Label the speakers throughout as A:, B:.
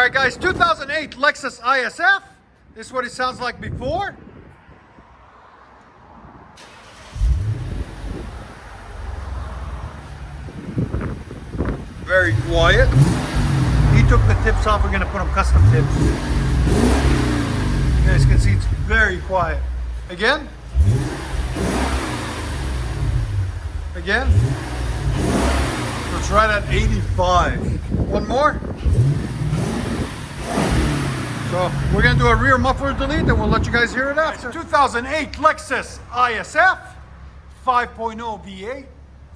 A: Alright guys, 2008 Lexus ISF. This is what it sounds like before. Very quiet. He took the tips off, we're going to put them custom tips. You guys can see it's very quiet. Again. Again. Let's right at 85. One more. So we're going to do a rear muffler delete and we'll let you guys hear it after. 2008 Lexus ISF 5.0 V8.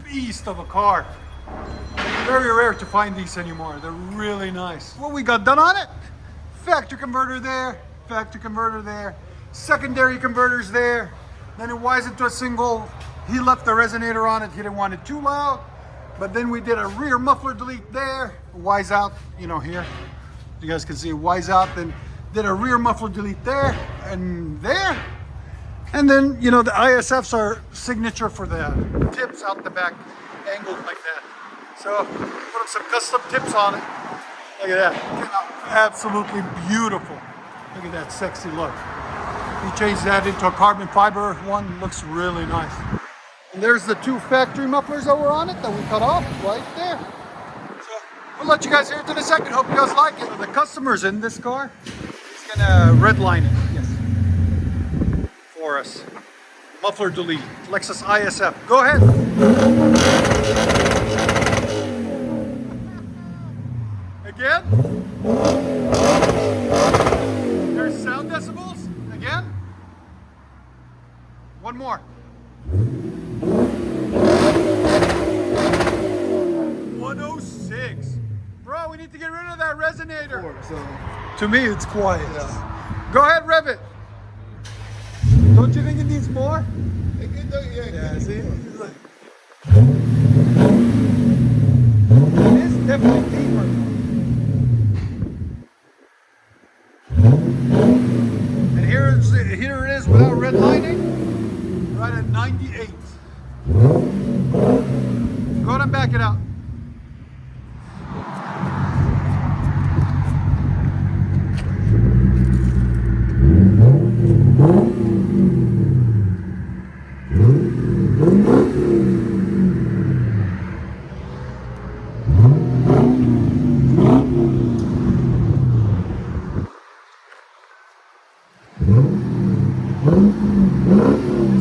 A: Beast of a car. Very rare to find these anymore. They're really nice. What we got done on it? Factory converter there, factory converter there, secondary converters there. Then it wires it to a single. He left the resonator on it. He didn't want it too loud. But then we did a rear muffler delete there. Wise out, you know, here. You guys can see it wise out. Then did a rear muffler delete there and there. And then, you know, the ISFs are signature for the tips out the back, angled like that. So put some custom tips on it. Look at that. Came out absolutely beautiful. Look at that sexy look. He changed that into a carbon fiber one. Looks really nice. And there's the two factory mufflers that were on it that we cut off right there. So we'll let you guys hear it in a second. Hope you guys like it. The customer's in this car. He's gonna redline it. Yes. For us. Muffler delete. Lexus ISF. Go ahead. Again. There's sound decibels. Again. One more. 106. Bro, we need to get rid of that resonator. To me, it's quiet. Yeah. Go ahead, rev it. Don't you think it needs more? Yeah, see? It is definitely deeper. And here it is without redlining, right at 98. Go ahead and back it out.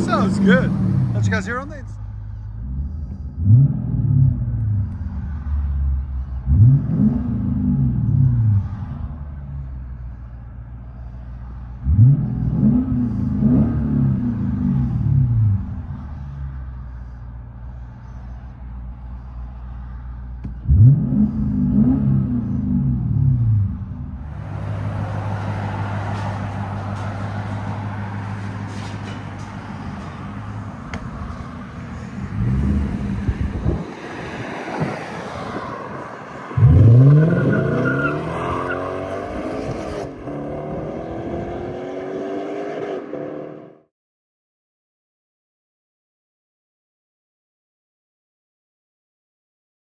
A: Sounds good. Let you guys hear on these.